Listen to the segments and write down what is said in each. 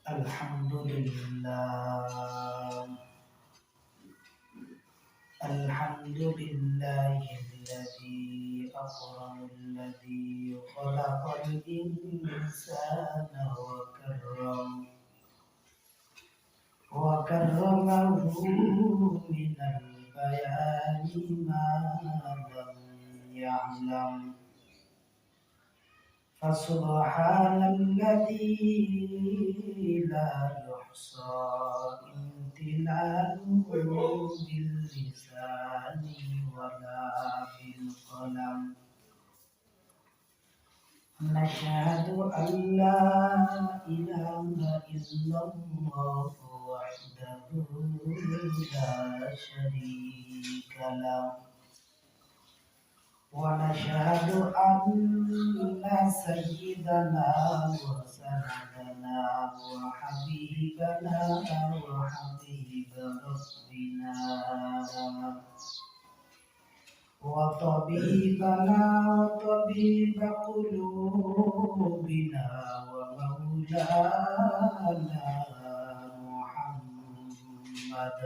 الحمد لله الحمد لله الذي أكرم الذي خلق الإنسان وكرمه من البيان ما لم يعلم فسبحان الذي لا يحصى امتنانه باللسان ولا بالقلم نشهد أن لا إله إلا الله وحده لا شريك له ونشهد أن سيدنا وسندنا وحبيبنا وحبيب ربنا وطبيبنا وطبيب قلوبنا ومولانا محمد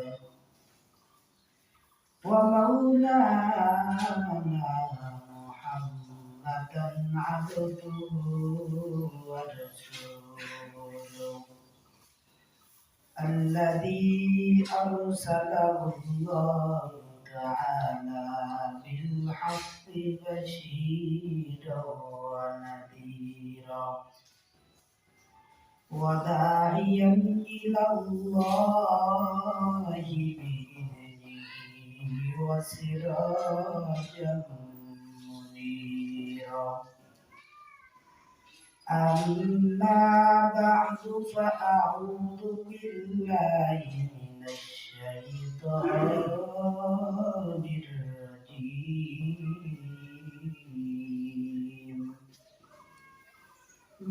محمدا عبده ورسوله الذي أرسله الله تعالى بالحق بشيرا ونذيرا وداعيا إلى الله بإذنه وسراجا منيرا أما بعد فأعوذ بالله من الشيطان الرجيم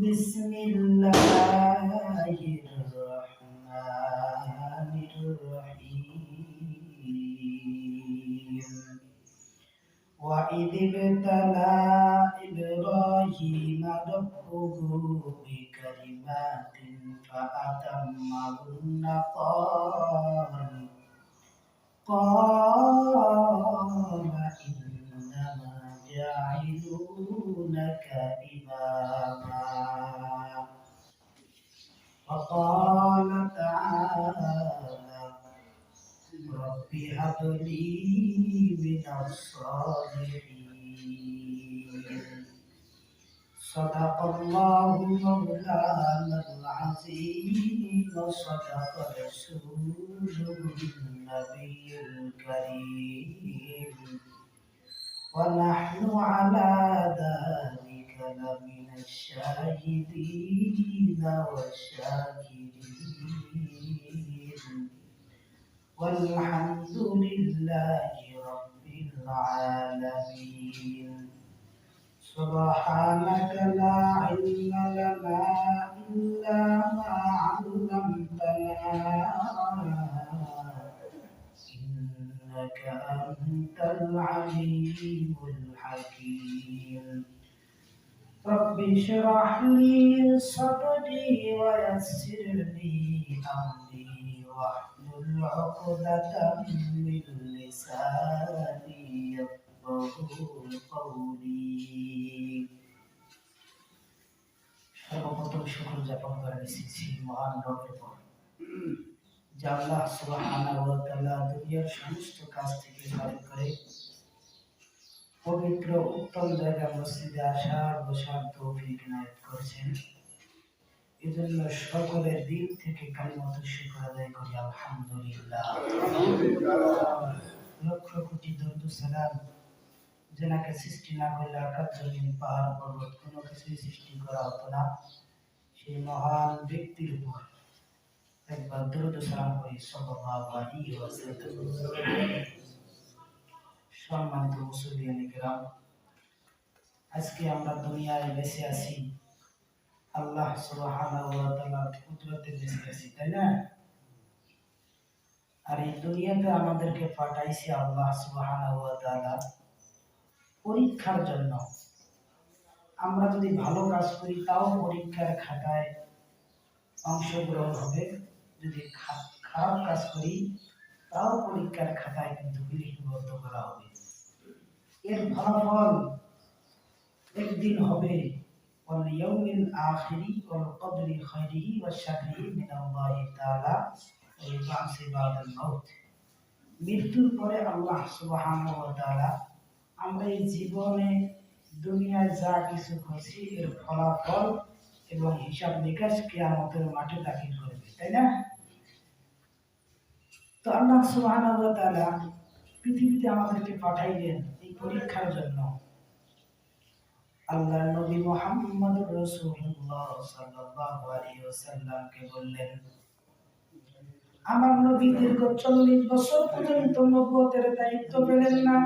بسم الله الرحمن الرحيم وإذ ابتلى إبراهيم ربه بكلمات فأتمهن قال إنما جاعلونك إماما وقال تعالى رب هب لي من الصالحين صدق الله مولانا العظيم وصدق رسوله النبي الكريم ونحن على ذلك لمن الشاهدين والشاكرين والحمد لله رب العالمين سبحانك لا علم لنا إلا ما علمتنا إنك أنت العليم الحكيم رب اشرح لي صدري ويسر لي أمري واحلل عقدة من لساني يفقهوا قولي সর্বপ্রথম শুকর জ্ঞাপন করে এসেছি মহান রবের উপর যে আল্লাহ সুবহানাহু ওয়া তাআলা দুনিয়ার সমস্ত কাজ থেকে ফারিগ করে পবিত্র উত্তম জায়গা মসজিদে আসার বসার তৌফিক ইনায়েত করেছেন। এজন্য সকলের দিক থেকে কালিমাত শুকর আদায় করি আলহামদুলিল্লাহ। লক্ষ কোটি দরুদ সালাম যেনাকে সৃষ্টি না করলে আকাশ জমিন পাহাড় পর্বত কোনো কিছুই সৃষ্টি করা হতো না, সেই মহান ব্যক্তির উপর একবার দরুদ সালাম করি সাল্লাল্লাহু আলাইহি ওয়াসাল্লাম। সম্মানিত মুসলিম কিরাম, আজকে আমরা দুনিয়ায় বেঁচে আছি আল্লাহ সুবহানাহু ওয়া তাআলার কুদরতে বেঁচে আছি, তাই না? আর এই দুনিয়াতে আমাদেরকে পাঠাইছে আল্লাহ সুবহানাহু ওয়া তাআলা পরীক্ষার জন্য। আমরা যদি ভালো কাজ করি তাও পরীক্ষার খাতায় অংশগ্রহণ হবে। যদি খারাপ কাজ করি তাও পরীক্ষার খাতায় কিন্তু লিপিবদ্ধ করা হবে। এর ফলাফল একদিন হবে واليوم الآخر والقدر خيره وشره من الله تعالى والبعث بعد الموت। মৃত্যুর পরে আল্লাহ সুবহানাহু ওয়া তাআলা আমরা এই জীবনে দুনিয়ায় যা কিছু করছি এর ফলাফল এবং হিসাব নিকাশ কিয়ামতের মাঠে দাখিল করবে, তাই না? তো আল্লাহ সুবহানাহু ওয়া তাআলা পৃথিবীতে আমাদেরকে পাঠাইলেন এই পরীক্ষার জন্য। আল্লাহর নবী মুহাম্মদুর রাসূলুল্লাহ সাল্লাল্লাহু আলাইহি ওয়াসাল্লামকে বললেন, আমার নবী দীর্ঘ 40 বছর পর্যন্ত নবুয়তের দায়িত্ব পেলেন না।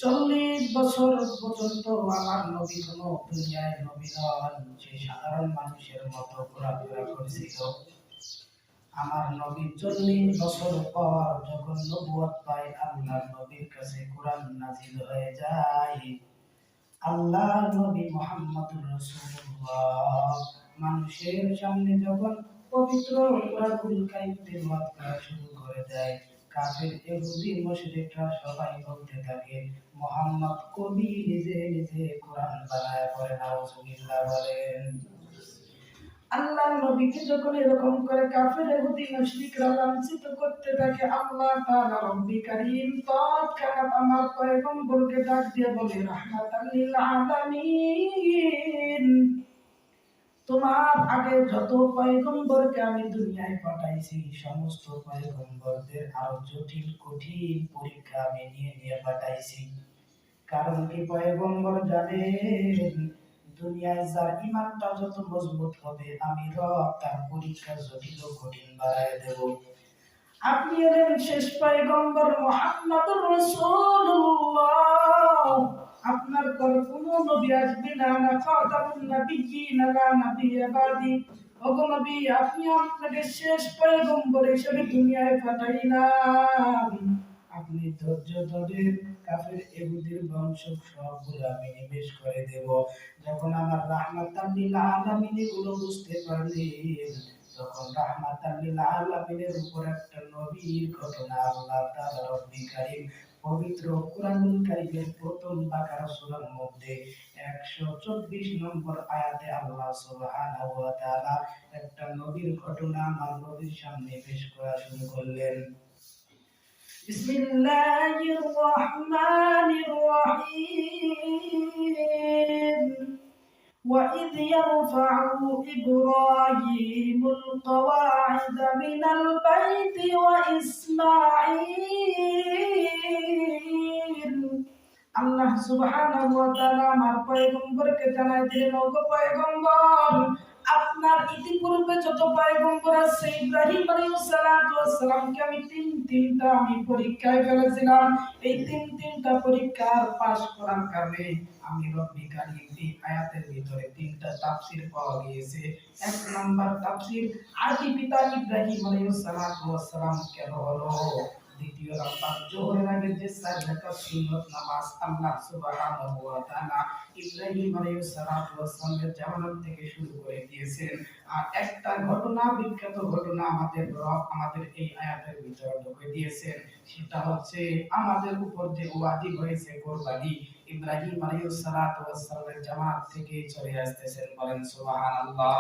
40 বছর পর্যন্ত আমার নবী কোন দুনিয়ায় নবী নন, সে সাধারণ মানুষের মতো ঘোরাফেরা করেছিল। আমার নবী 40 বছর পর যখন নবুয়ত পায়, আল্লাহর নবীর কাছে কোরআন নাযিল হয়ে যায়। আল্লাহর নবী মুহাম্মদুর রাসূলুল্লাহ মানুষের সামনে যখন পবিত্র কোরআনুল কারীম তেলাওয়াত করা শুরু করে দেয়, কাফের ইহুদি মুশরিকরা সবাই বলতে থাকে, মুহাম্মদ কবি নিজে নিজে কোরআন বানায় পড়ে, নাউজুবিল্লাহ বলেন। আল্লাহর নবীকে যখন এরকম করে কাফের ইহুদি মুশরিকরা লাঞ্ছিত করতে থাকে, আল্লাহ তাআলা রব্বি কারীম তৎক্ষণাৎ আমার পয়গম্বরকে ডাক দিয়ে বলে, রাহমাতাল লিল আলামিন, তোমার আগে যত পয়গম্বরকে আমি দুনিয়ায় পাঠাইছি সমস্ত পয়গম্বরদের আরো জটিল কঠিন পরীক্ষা আমি নিয়ে নিয়ে পাঠাইছি। কারণ কি পয়গম্বর জানেন দুনিয়ায় যার ঈমানটা যত মজবুত হবে আমি রব তার পরীক্ষা জটিল ও কঠিন বাড়ায় দেব। আপনি হলেন শেষ পয়গম্বর মুহাম্মদুর রাসূলুল্লাহ, আপনার পর কোনো নবী আসবে না, না খাতামুন নবিয়্যিন লা নবিয়্যা বাদি। ওগো নবী, আপনি আপনাকে শেষ পয়গম্বর হিসেবে দুনিয়ায় পাঠাইলাম। আপনি ধৈর্য ধরেন, কাফের ইহুদির বংশ সবগুলো আমি নিমেষ করে দেব। যখন আমার রাহমাতাল লিল আলামিন এগুলো বুঝতে পারলেন, তখন রাহমাতাল লিল আলামিনের উপর একটা নবীর ঘটনা আল্লাহ তাআলা রব্বি কারীম পবিত্র কোরআনুল কারীমের প্রথম বাকারা সূরার মধ্যে 124 নম্বর আয়াতে আল্লাহ সুবহানাহু ওয়া তাআলা একটা নবীর ঘটনা আমার নবীর সামনে পেশ করা শুরু করলেন। বিসমিল্লাহির রহমানির রহিম। وَإِذْ يَرْفَعُ إِبْرَاهِيمُ الْقَوَاعِدَ مِنَ الْبَيْتِ وَإِسْمَاعِيلُ। আল্লাহ সুবহানাহু ওয়া তাআলা আমার পয়গম্বরকে জানাই দিলেন, ওগো পয়গম্বর, আপনার ইতিপূর্বে যত পয়গম্বর আছে ইব্রাহিম আলাইহিস সালাতু ওয়াস সালামকে আমি তিনটা আমি পরীক্ষায় ফেলেছিলাম। এই তিনটা পরীক্ষার পাস করার কারণে আমি রব্বি কারীম এই আয়াতের ভিতরে তিনটা তাফসীর পাওয়া গিয়েছে। এক নাম্বার তাফসীর, আদি পিতা ইব্রাহিম আলাইহিস সালাতু ওয়াস সালাম কেন হলো। দ্বিতীয় নাম্বার, জোহরের আগে যে 4 রাকাত সুন্নাত নামাজ আল্লাহ সুবহানাহু ওয়া তাআলা ইব্রাহিম আলাইহিস সালাতু ওয়াস সালামের জামানাত থেকে শুরু করে দিয়েছেন। আর একটা ঘটনা, বিখ্যাত ঘটনা আমাদের রব আমাদের এই আয়াতের ভিতরে ঢুকে দিয়েছেন, সেটা হচ্ছে আমাদের উপর যে ওয়াজিব হয়েছে কুরবানি, ইব্রাহিম আলাইহিস সালাতু ওয়াস সালামের জামানাত থেকে চলে আসতেছেন, বলেন সুবহানাল্লাহ।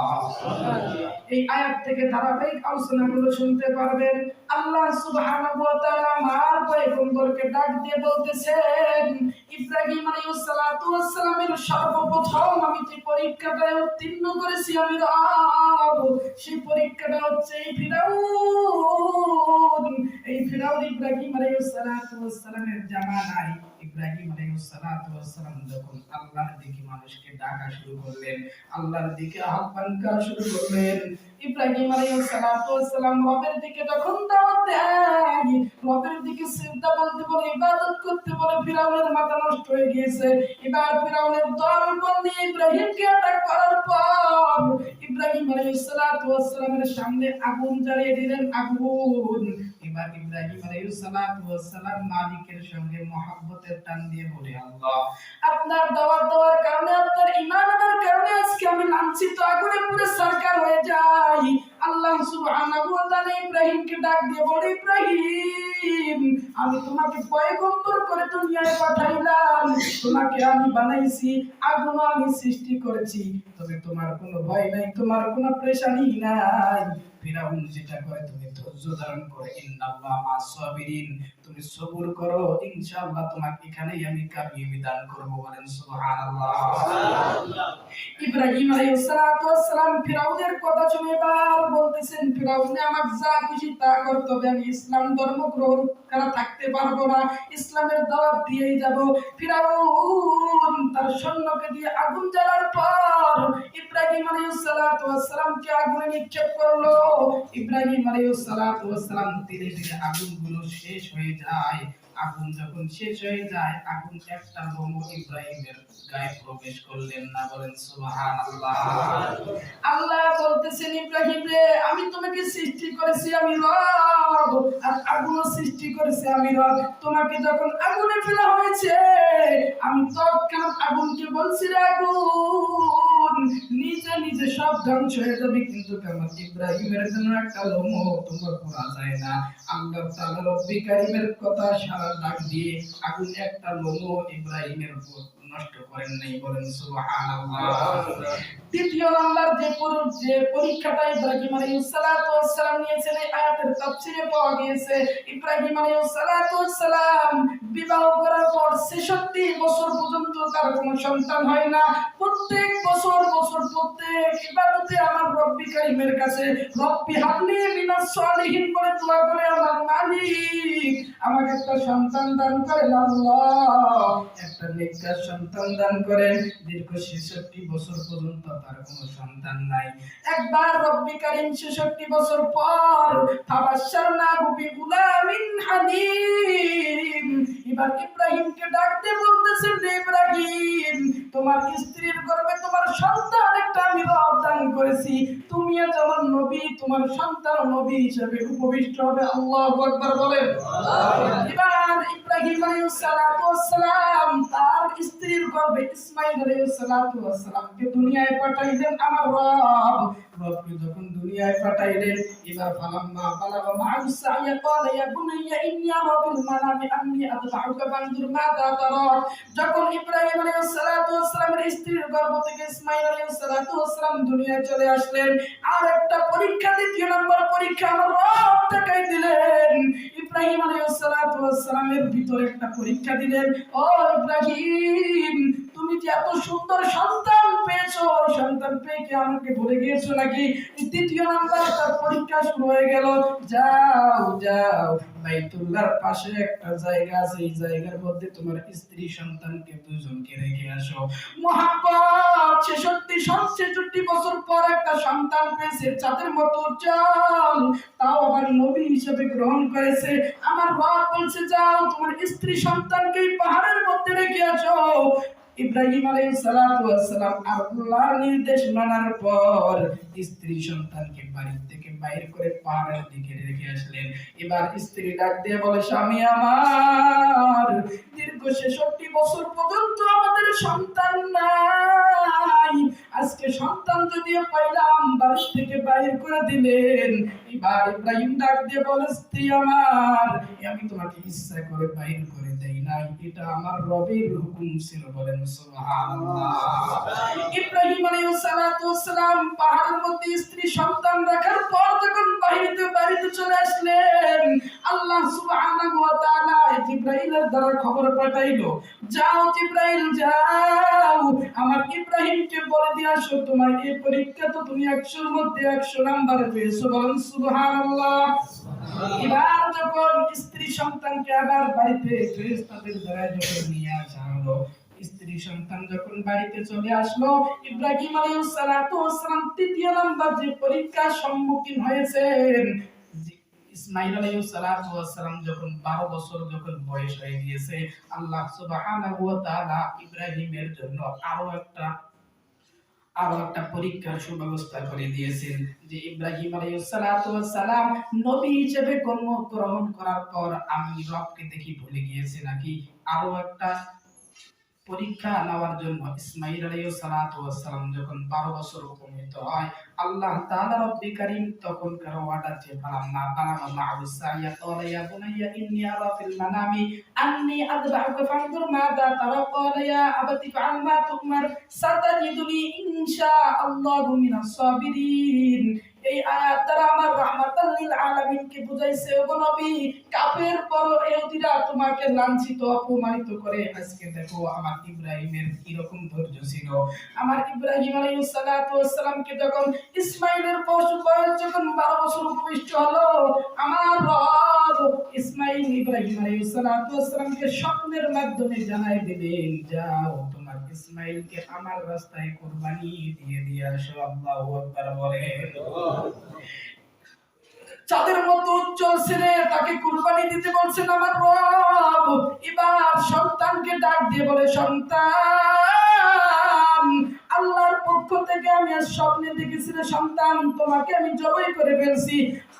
এই আয়াত থেকে ধারাবাহিক আলোচনাগুলো শুনতে পারবেন। আল্লাহ সুবহানাহু ওয়া তাআলা আমার পয়গম্বরকে ডাক দিয়ে বলতেছেন, ইব্রাহিম আলাইহিস সালাতু ওয়াস সালামের সর্বপ্রথম আমি যে পরীক্ষাটায় উত্তীর্ণ করেছি আমি রব, সেই পরীক্ষাটা হচ্ছে এই ফিরাউন। এই ফিরাউন ইব্রাহিম আলাইহিস সালাতু ওয়াস সালামের জামানায় ইব্রাহিম আলাইহিস সালাতু ওয়াস সালাম যখন আল্লাহর দিকে মানুষকে ডাকা শুরু করলেন, আল্লাহর দিকে আহ্বান করা শুরু করলেন, ইব্রাহিম আলাইহিস সালাতু ওয়াস সালাম রবের দিকে যখন দাওয়াত দেয়, রবের দিকে সিজদা বলতে বলে, ইবাদত করতে বলে, ফিরাউনের মাথা নষ্ট হয়ে গিয়েছে। এবার ফিরাউনের দলবল নিয়ে ইব্রাহিমকে অ্যাটাক করার পর ইব্রাহিম আলাইহিস সালাতু ওয়াস সালামের সামনে আগুন জ্বালিয়ে দিলেন, আগুন। এবার ইব্রাহিম আলাইহিস সালাতু ওয়াস সালাম মালিকের সঙ্গে মহব্বতের টান দিয়ে বলে, আল্লাহ, আপনার দাওয়াত দেওয়ার কারণে, আপনার ঈমান আনার কারণে আজকে আমি লাঞ্ছিত, আগুনে পুরো সরকার হয়ে যাই। ইব্রাহিমকে ডাক দিয়ে বলে, ইব্রাহিম, আমি তোমাকে পয়গম্বর করে দুনিয়ায় পাঠাইলাম, তোমাকে আমি বানাইছি, আগুন আমি সৃষ্টি করেছি, তবে তোমার কোনো ভয় নাই, তোমার কোনো পেরেশানি নাই। ফিরাউন যেটা করে তুমি ধৈর্য ধারণ করো, ইন্নাল্লাহ মা'আস সাবিরিন, তুমি সবুর করো, ইনশাআল্লাহ তোমাকে এখানেই আমি কামিয়াবি দান করব। বলেন সুবহানাল্লাহ। ইব্রাহিম আলাইহিস সালাতু ওয়াস সালাম ফিরাউনের কথা শুনে এবার বলতেছেন, ফিরাউন আমাকে যা খুশি তা করতে হবে, আমি ইসলাম ধর্ম গ্রহণ করা থাকতে পারবো না, ইসলামের দাওয়াত দিয়েই যাব। ফিরাউন তার সৈন্যকে দিয়ে আগুন জ্বালার পর ইব্রাহিম আলাইহিস সালাতু ওয়াস সালামকে আগুনে নিক্ষেপ করলো। ইব্রাহিম আলাইহিস সালাতু ওয়াস সালাম ধীরে ধীরে আগুনগুলো শেষ হয়ে যায়। আগুন যখন শেষ হয়ে যায়, আগুন একটা লোমও ইব্রাহিমের গায়ে প্রবেশ করলেন না। বলেন সুবহানাল্লাহ। আল্লাহ বলতেছেন, ইব্রাহিম রে, আমি তোমাকে সৃষ্টি করেছি আমি রব, আর আগুনও সৃষ্টি করেছি আমি রব। তোমাকে যখন আগুনে ফেলা হয়েছে, আমি তৎক্ষণাৎ আগুনকে বলছি, রে আগুন, নিজে নিজে সব ধ্বংস হয়ে যাবে, কিন্তু আমার ইব্রাহিমের জন্য একটা লোমও তোমার পোড়া যায় না। আল্লাহ তাআলা রব্বি কারীমের কথা সারা ডাক দিয়ে আগুন একটা লোমও ইব্রাহিমের উপর নষ্ট করেন নাই। বলেন সুবহানাল্লাহ। দ্বিতীয় নাম্বার যে পরীক্ষাটা ইব্রাহিম আলাইহিস সালাতু ওয়াস সালাম নিয়েছেন, এই আয়াতের তাফসীরে পাওয়া গিয়েছে, ইব্রাহিম আলাইহিস সালাতু ওয়াস সালাম বিবাহ করার পর 66 বছর পর্যন্ত তার কোনো সন্তান হয় না। প্রত্যেক বছর প্রত্যেক ইবাদতে আমার রব্বি কারীমের কাছে রব্বি হাবলি মিনাস সালিহিন করে দোয়া করে, আমার মালিক আমাকে একটা সন্তান দান করেন, আল্লাহ একটা নেককার সন্তান দান করেন। দীর্ঘ 66 বছর পর্যন্ত তার কোনো সন্তান নাই। একবার রব্বি কারীম 66 বছর পর ফাবাশশারনাহু বিগুলামিন হালিম, এবার ইব্রাহিমকে ডাকতে বলতেছেন, ইব্রাহিম, তোমার স্ত্রীর গর্ভে তোমার সন্তান একটা আমি রব দান করেছি, তুমি যেমন নবী, তোমার সন্তান নবী হিসেবে উপবিষ্ট হবে। আল্লাহু আকবার বলেন। এবার ইব্রাহিম আলাইহিস সালাতু ওয়াস সালাম তার স্ত্রীর গর্ভে ইসমাঈল আলাইহিস সালাতু ওয়াস সালামকে দুনিয়ায় পাঠাইলেন আমার রব। রবকে যখন দুনিয়ায় পাঠাইলেন, এবার ফালাম্মা বালাগা মা'আস সা'য়া ক্বালা ইয়া বুনাইয়া ইন্নী আরা ফিল মানামি আন্নী আযবাহুকা ফানজুর মাযা তারা। যখন ইব্রাহিম আলাইহিস সালাতু ওয়াস সালামের স্ত্রীর গর্ভ থেকে ইসমাঈল আলাইহিস সালাতু ওয়াস সালাম দুনিয়ায় চলে আসলেন, আর একটা পরীক্ষা, দ্বিতীয় নম্বর পরীক্ষা আমার রব দেখাই দিলেন। ইব্রাহিম আলাইহিস সালাতু ওয়াস সালামের ভিতরে একটা পরীক্ষা দিলেন, ও ইব্রাহিম, তুমি যে এত সুন্দর সন্তান পেয়েছো, সন্তান পেয়ে কি আমাকে ভুলে গিয়েছো নাকি? দ্বিতীয় নাম্বার তার পরীক্ষা শুরু হয়ে গেল, যাও যাও, বাইতুল্লাহর পাশে একটা জায়গা আছে, এই জায়গার মধ্যে তোমার স্ত্রী সন্তানকে দুজনকে রেখে আসো। মুহাম্মদ 66 বছর পর একটা সন্তান পেয়েছে, চাঁদের মতো উজ্জ্বল, তাও আবার নবী হিসেবে গ্রহণ করেছে। আমার রব বলছে, যাও তোমার স্ত্রী সন্তানকে পাহাড়ের মধ্যে রেখে আসো। ইব্রাহিম আলাইহিস সালাতু ওয়াস সালাম আল্লাহর নির্দেশ মানার পর স্ত্রী সন্তানকে বাড়ি থেকে বাইর করে পাহাড়ের দিকে রেখে আসলেন। এবার স্ত্রী ডাক দিয়ে বলে, স্বামী আমার, দীর্ঘ 66 বছর পর্যন্ত আমাদের সন্তান নাই, আজকে সন্তান যদিও পাইলাম, বাড়ি থেকে বাইর করে দিলেন। এবার ইব্রাহিম ডাক দিয়ে বলে, স্ত্রী আমার, আমি তোমাকে ইচ্ছা করে বাইর করে দেই নাই, এটা আমার রবের হুকুম ছিল। বলেন সুবহানাল্লাহ। ইব্রাহিম আলাইহিস সালাতু ওয়াস সালাম পাহাড়ের মধ্যে স্ত্রী সন্তান রাখার পর যখন বাড়িতে চলে আসলেন, আল্লাহ সুবহানাহু ওয়া তাআলা জিবরাইলের দ্বারা খবর পাঠাইলো, যাও জিবরাইল যাও, আমার ইব্রাহিমকে বলে দিয়ে আসো, তোমার এই পরীক্ষা তো তুমি 100 এর মধ্যে 100 নাম্বার পেয়েছো। বলেন সুবহানাল্লাহ। এবার যখন স্ত্রী সন্তানকে আবার বাড়িতে ফেরেশতাদের দ্বারা যখন নিয়ে আসা হলো, স্ত্রী সন্তান যখন বাড়িতে চলে আসলো, ইব্রাহিম আলাইহিস সালাতু ওয়াস সালাম তৃতীয় নাম্বার যে পরীক্ষার সম্মুখীন হয়েছেন, ইসমাঈল আলাইহিস সালাতু ওয়াস সালাম যখন 12 বছর যখন বয়স হয়ে গিয়েছে, আল্লাহ সুবহানাহু ওয়া তাআলা ইব্রাহিমের জন্য আরো একটা পরীক্ষার সুব্যবস্থা করে দিয়েছেন, যে ইব্রাহিম আলাইহিস সালাতু ওয়াস সালাম নবী হিসেবে গ্রহণ করার পর আমি রবকে দেখি ভুলে গিয়েছি নাকি, আরো একটা পরীক্ষা নেওয়ার জন্য ইসমাঈল আলাইহিস সালাতু ওয়াস সালাম যখন 12 বছর উপনীত হয়, আল্লাহ তাআলা রব্বি কারীম তখন কারো অর্ডার যে ফালাম্মা বালাগা মা'হু সাইয়া ক্বালা ইয়া বুনাইয়া ইন্নী আরা ফিল মানামি আন্নী আযবাহুকা ফানজুর মাযা তারা ক্বালা ইয়া আবাতি ফাআল মা তু'মার সাতাজিদুনি ইনশাআল্লাহু মিনাস সাবিরিন। এই আয়াত দ্বারা আমার রাহমাতাল লিল আলামিনকে বুঝাইছে, ওগো নবী, কাফের বড় ইহুদিরা তোমাকে লাঞ্ছিত অপমানিত করে, আজকে দেখো আমার ইব্রাহিমের কি রকম ধৈর্য ছিল। আমার ইব্রাহিম আলাইহিস সালাতু ওয়াস সালামকে যখন ইসমাঈলের বয়স যখন 12 বছর উপবিষ্ট হলো, আমার রব ইসমাঈল ইব্রাহিম আলাইহিস সালাতু ওয়াস সালামকে স্বপ্নের মাধ্যমে জানাই দিলেন, যাও তোমার ইসমাঈলকে আমার রাস্তায় কুরবানি দিয়ে আসো। আল্লাহু আকবার বলেন। চাঁদের মতো উজ্জ্বল ছেলে তাকে কুরবানি দিতে বলছেন আমার রব। এবার সন্তানকে ডাক দিয়ে বলে, সন্তান, আল্লাহর পক্ষ থেকে আমি আজ স্বপ্নে দেখেছি রে সন্তান, তোমাকে আমি জবাই করে ফেলছি।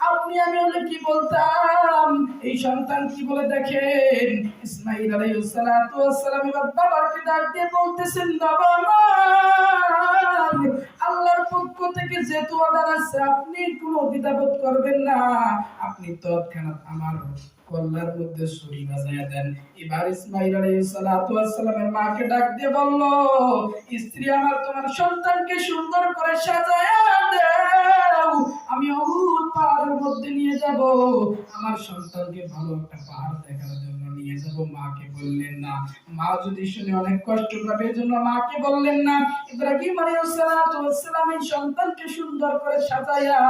আপনি আমি হলে কি বলতাম? এই সন্তান কি বলে দেখেন, ইসমাঈল আলাইহিস সালাতু ওয়াস সালাম এবার বাবাকে ডাক দিয়ে বলতেছেন, বাবা আমার, আল্লাহর পক্ষ থেকে যেহেতু অর্ডার আছে, আপনি কোনো দ্বিধাবোধ করবেন না, আপনি তৎক্ষণাৎ আমার কল্লার মধ্যে ছুরি বাজায়া দেন। এবার ইসমাঈল আলাইহিস সালাতু ওয়াস সালামের মাকে ডাক দিয়ে বলল, স্ত্রী আমার, তোমার সন্তানকে সুন্দর করে সাজায়া দাও, আমি উহুদ পাহাড়ের মধ্যে নিয়ে যাব, আমার সন্তানকে ভালো একটা পাহাড় দেখার জন্য নিয়ে যাব। মাকে বললেন না, মা যদি শুনে অনেক কষ্ট পাবে, এজন্য মাকে বললেন না। ইব্রাহিম আলাইহিস সালাতু ওয়াস সালাম এই সন্তানকে সুন্দর করে সাজায়া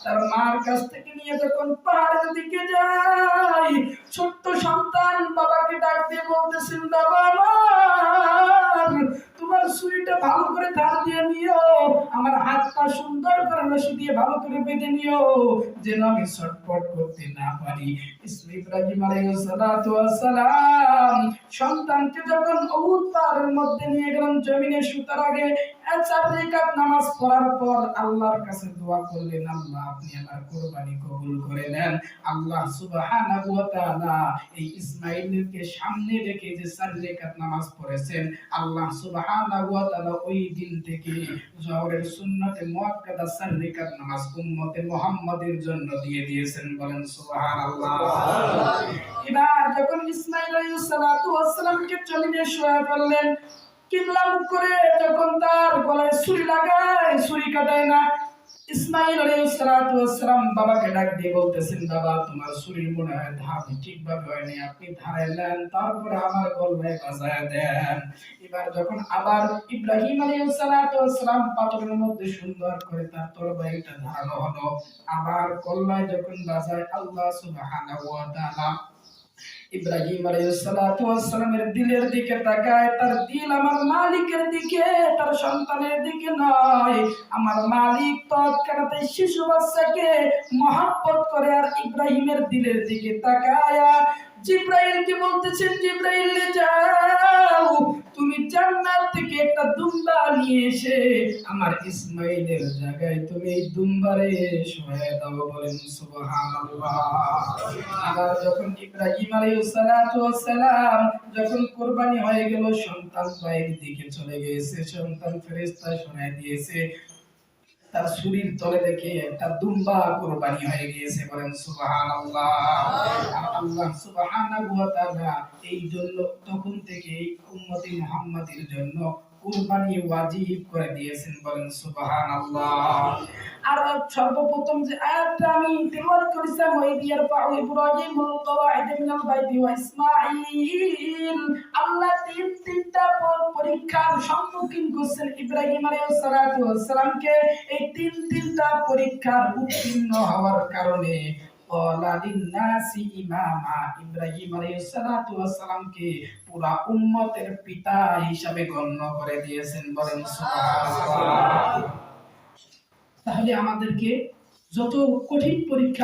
তার মার কাছ থেকে নিয়ে যখন পাহাড়ের দিকে যায়, ছোট্ট সন্তান বাবাকে ডাক দিয়ে বলতেছেন, বাবা আমার, তোমার ছুরিটা ভালো করে ধার দিয়ে নিও, আমার হাত পা সুন্দর করে রশি দিয়ে ভালো করে বেঁধে নিও, যেন আমি ছটফট করতে না পারি। ইব্রাহিম আলাইহিস সালাতু ওয়াস সালাম সন্তানকে যখন উহুদ পাহাড়ের মধ্যে নিয়ে গেলেন, জমিনে শুতার আগে 4 রাকাত নামাজ পড়ার পর আল্লাহর কাছে দোয়া করলেন, আল্লাহ আপনি আমার কুরবানি কবুল করে নেন। আল্লাহ সুবহানাহু ওয়া তাআলা এই ইসমাঈলকে সামনে রেখে যে 4 রাকাত নামাজ পড়েছেন, আল্লাহ সুবহানাহু ওয়া তাআলা ওই দিন থেকে জোহরের সুন্নতে মুআক্কাদা 4 রাকাত নামাজ উম্মতে মুহাম্মাদের জন্য দিয়ে দিয়েছেন। বলেন সুবহানাল্লাহ। এবার যখন ইসমাঈল আলাইহিস সালাতু ওয়াস সালামকে জমিনে শোয়া ফেললেন, কিবলা মুখ করে যখন তার গলায় ছুরি লাগায়, ছুরি কাটায় না, ইসমাঈল আলাইহিস সালাতু ওয়াস সালাম বাবাকে ডাক দিয়ে বলতেছেন, বাবা তোমার ছুরির মনে হয় ধার ঠিকভাবে হয়নি, আপনি ধারে নেন, তারপরে আমার গলায় বাজায় দেন। এবার যখন আবার ইব্রাহিম আলাইহিস সালাতু ওয়াস সালাম পাথরের মধ্যে সুন্দর করে তার তরবারিটা ধারানো হলো, আবার গলায় যখন বাজায়, আল্লাহ সুবহানাহু ওয়া তাআলা ইব্রাহিম আলাইহিস সালাতু ওয়াস সালামের দিলের দিকে তাকায়, তার দিল আমার মালিকের দিকে, তার সন্তানের দিকে নয়। আমার মালিক তৎক্ষণাৎ শিশু বাচ্চাকে মহব্বত করে আর ইব্রাহিমের দিলের দিকে তাকায়া জিব্রাইলকে বলতেছেন, জিব্রাইল যাও, তুমি জান্নাত থেকে একটা দুম্বা নিয়ে এসে আমার ইসমাঈলের জায়গায় তুমি এই দুম্বারে শোয়া দাও। বলেন সুবহানাল্লাহ। আবার যখন ইব্রাহিম আলাইহিস সালাতু ওয়াস সালাম যখন কুরবানি হয়ে গেল, সন্তান বাইরের দিকে চলে গিয়েছে, সন্তান ফেরেশতা শোনায় দিয়েছে, তার শরীর তলে দেখে একটা দুম্বা কুরবানি হয়ে গিয়েছে। বলেন সুবহানাল্লাহ। আর আল্লাহ সুবহানাহু ওয়া তাআলা এই জন্য তখন থেকে উম্মতে মুহাম্মাদের জন্য কুরবানি ওয়াজিব করে দিয়েছেন। বলেন সুবহানাল্লাহ। আর সর্বপ্রথম যে আয়াতটা আমি তেলাওয়াত করেছিলাম, ওই দিয়ার পাউ ইব্রাহিমুল কওয়াইদ মিনাল বাইতি ওয়া ইসমাঈল, আল্লাহ তিনটা পরীক্ষার সম্মুখীন করছেন ইব্রাহিম আলাইহিস সালাতু ওয়াস সালামকে। এই তিনটা পরীক্ষার উত্তীর্ণ হওয়ার কারণে ইমামা ইব্রাহিম আলাইহিস সালাতু ওয়াস সালামকে পুরা উম্মতের পিতা হিসাবে গণ্য করে দিয়েছেন। বলেন সুবহানাল্লাহ। তাহলে আমাদেরকে যত কঠিন পরীক্ষা